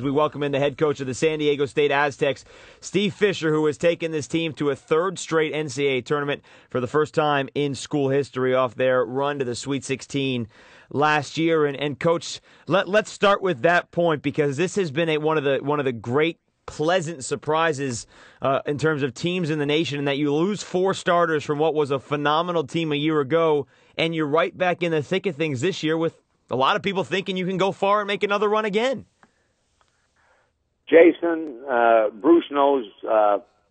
We welcome in the head coach of the San Diego State Aztecs, Steve Fisher, who has taken this team to a third straight NCAA tournament for the first time in school history off their run to the Sweet 16 last year. And Coach, let's start with that point, because this has been one of the great pleasant surprises in terms of teams in the nation, and that you lose four starters from what was a phenomenal team a year ago, and you're right back in the thick of things this year with a lot of people thinking you can go far and make another run again. Jason, Bruce knows,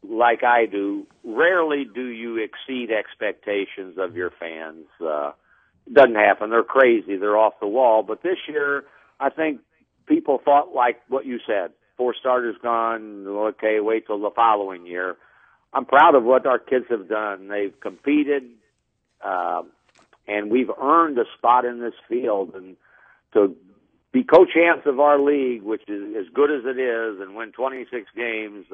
like I do, rarely do you exceed expectations of your fans. It doesn't happen. They're crazy. They're off the wall. But this year, I think people thought like what you said. Four starters gone. Okay, wait till the following year. I'm proud of what our kids have done. They've competed, and we've earned a spot in this field. And to be co-champs of our league, which is as good as it is, and win 26 games,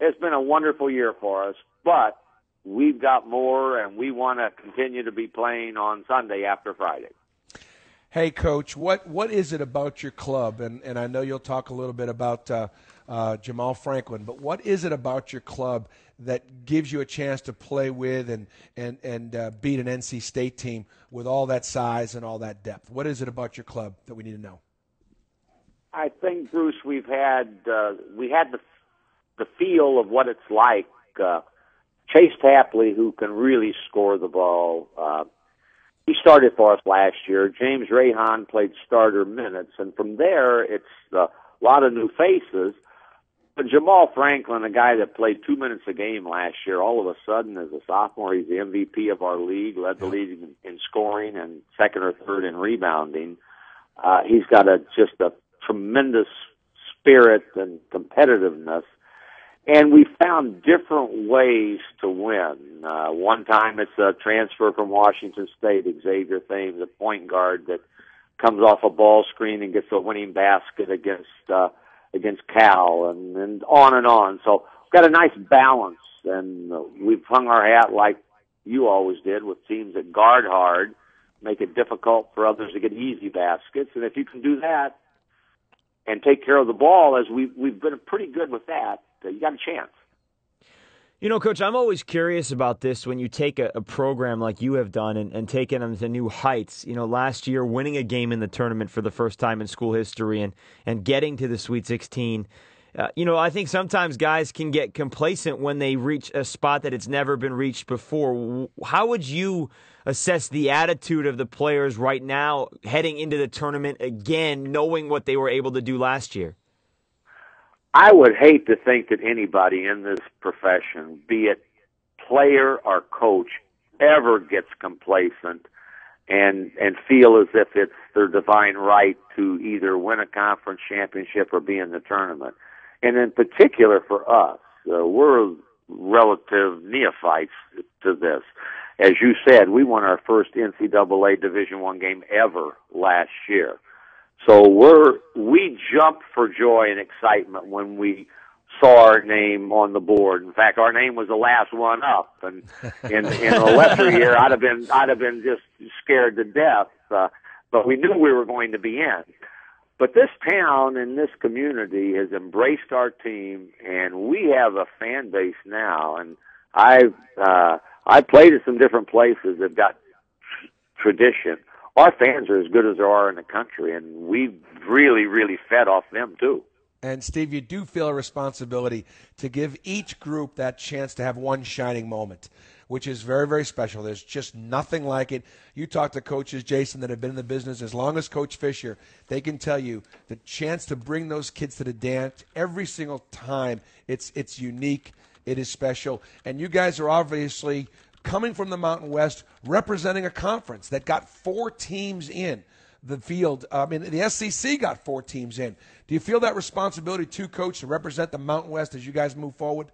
it's been a wonderful year for us. But we've got more, and we want to continue to be playing on Sunday after Friday. Hey, Coach, what is it about your club? And I know you'll talk a little bit about Jamal Franklin, but what is it about your club that gives you a chance to play with and beat an NC State team with all that size and all that depth? What is it about your club that we need to know? I think, Bruce, we had the feel of what it's like. Chase Tapley, who can really score the ball, he started for us last year. James Rahan played starter minutes, and from there it's a lot of new faces. But Jamal Franklin, a guy that played 2 minutes a game last year, all of a sudden as a sophomore, he's the MVP of our league, led the league in scoring and second or third in rebounding. He's got just a tremendous spirit and competitiveness. And we found different ways to win. One time it's a transfer from Washington State, Xavier Thames, a point guard that comes off a ball screen and gets a winning basket against Cal, and on and on. So we've got a nice balance, and we've hung our hat like you always did with teams that guard hard, make it difficult for others to get easy baskets. And if you can do that and take care of the ball, as we've been pretty good with that, you got a chance. You know, Coach, I'm always curious about this when you take a program like you have done and taking them to new heights. You know, last year winning a game in the tournament for the first time in school history and getting to the Sweet 16. I think sometimes guys can get complacent when they reach a spot that it's never been reached before. How would you assess the attitude of the players right now heading into the tournament again, knowing what they were able to do last year? I would hate to think that anybody in this profession, be it player or coach, ever gets complacent and feel as if it's their divine right to either win a conference championship or be in the tournament. And in particular for us, we're relative neophytes to this. As you said, we won our first NCAA Division I game ever last year. So we jumped for joy and excitement when we saw our name on the board. In fact, our name was the last one up, and in a lesser year, I'd have been just scared to death. But we knew we were going to be in. But this town and this community has embraced our team, and we have a fan base now. And I played at some different places that got tradition. Our fans are as good as there are in the country, and we've really, really fed off them too. And, Steve, you do feel a responsibility to give each group that chance to have one shining moment, which is very, very special. There's just nothing like it. You talk to coaches, Jason, that have been in the business as long as Coach Fisher. They can tell you the chance to bring those kids to the dance every single time. It's unique. It is special. And you guys are obviously coming from the Mountain West, representing a conference that got 4 teams in the field. The SEC got 4 teams in. Do you feel that responsibility too, Coach, to represent the Mountain West as you guys move forward?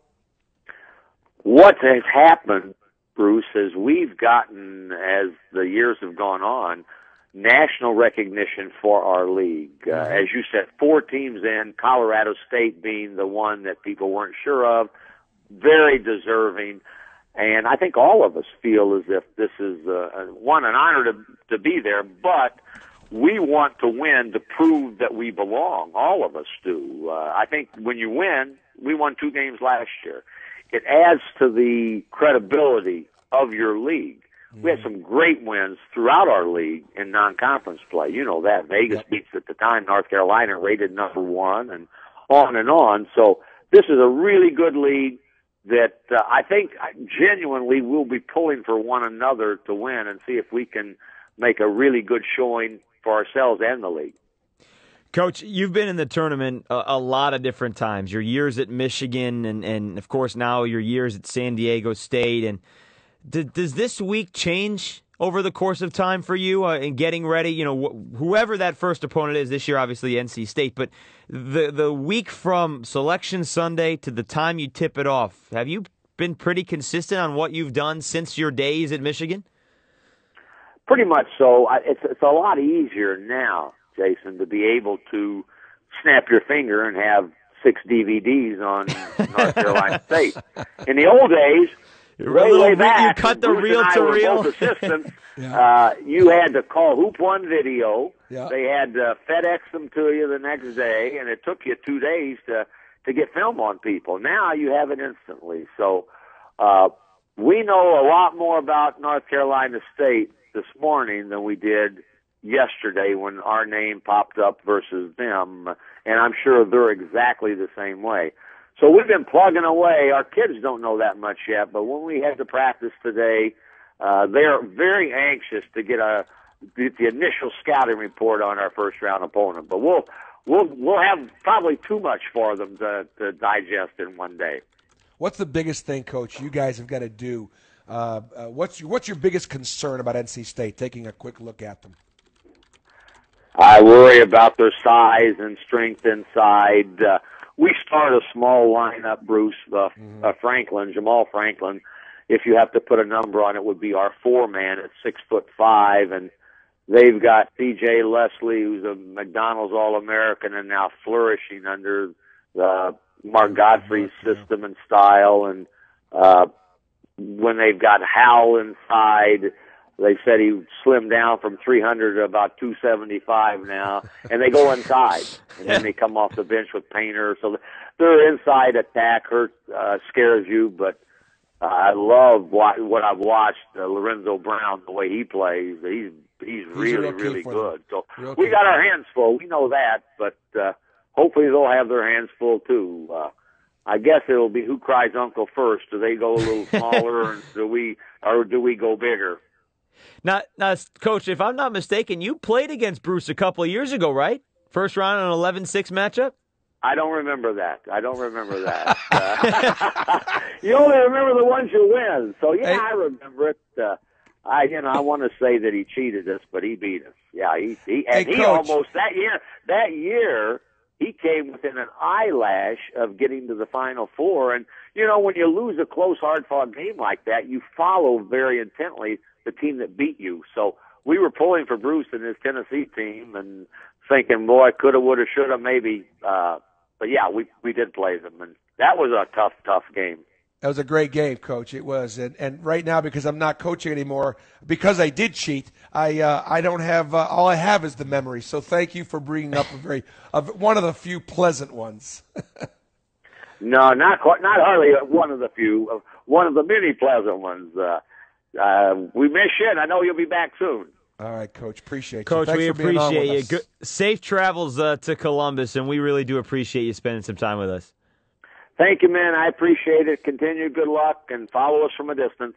What has happened, Bruce, is we've gotten, as the years have gone on, national recognition for our league. As you said, 4 teams in, Colorado State being the one that people weren't sure of, very deserving. And I think all of us feel as if this is, an honor to be there, but we want to win to prove that we belong. All of us do. I think when you win, we won 2 games last year. It adds to the credibility of your league. We had some great wins throughout our league in non-conference play. You know that. Vegas beats at the time North Carolina, rated number 1, and on and on. So this is a really good league that I think genuinely we'll be pulling for one another to win and see if we can make a really good showing for ourselves and the league. Coach, you've been in the tournament a lot of different times. Your years at Michigan and of course, now your years at San Diego State. And does this week change over the course of time for you in getting ready? You know, whoever that first opponent is this year, obviously NC State, but the week from Selection Sunday to the time you tip it off, have you been pretty consistent on what you've done since your days at Michigan? Pretty much so. It's a lot easier now, Jason, to be able to snap your finger and have 6 DVDs on North Carolina State. In the old days, way back, you cut the reel to reel. Both assistants. You had to call Hoop One Video. Yeah. They had to FedEx them to you the next day, and it took you 2 days to get film on people. Now you have it instantly. So we know a lot more about North Carolina State this morning than we did yesterday when our name popped up versus them, and I'm sure they're exactly the same way. So we've been plugging away. Our kids don't know that much yet, but when we head to practice today, they're very anxious to get the initial scouting report on our first round opponent. But we'll have probably too much for them to digest in one day. What's the biggest thing, Coach, you guys have got to do? What's your biggest concern about NC State, taking a quick look at them? I worry about their size and strength inside. We start a small lineup, Bruce. Jamal Franklin, if you have to put a number on it, would be our 4-man at 6'5", and they've got C.J. Leslie, who's a McDonald's All-American and now flourishing under the Mark Godfrey's system and style, and when they've got Howell inside, they said he slimmed down from 300 to about 275 now, and they go inside, and then they come off the bench with Painter. So their inside attack scares you, but I love what I've watched Lorenzo Brown, the way he plays. He's really, really good. So we got our hands full. We know that, but hopefully they'll have their hands full too. I guess it'll be who cries uncle first. Do they go a little smaller, or do we go bigger? Now, Coach, if I'm not mistaken, you played against Bruce a couple of years ago, right? First round in an 11-6 matchup? I don't remember that. You only remember the ones you win. So, yeah, I remember it. I want to say that he cheated us, but he beat us. Yeah, he almost, that year, he came within an eyelash of getting to the Final Four. And, you know, when you lose a close, hard-fought game like that, you follow very intently the team that beat you. So we were pulling for Bruce and his Tennessee team and thinking, boy, coulda, woulda, shoulda, maybe. But, yeah, we did play them. And that was a tough game. That was a great game, Coach. It was. And right now, because I'm not coaching anymore, because I did cheat, I don't have all I have is the memory. So thank you for bringing up one of the few pleasant ones. No, not hardly one of the few. One of the many pleasant ones. We miss you, and I know you'll be back soon. All right, Coach. Appreciate you. Coach, Thanks we for being on appreciate with you. us. Safe travels to Columbus, and we really do appreciate you spending some time with us. Thank you, man. I appreciate it. Continue. Good luck, and follow us from a distance.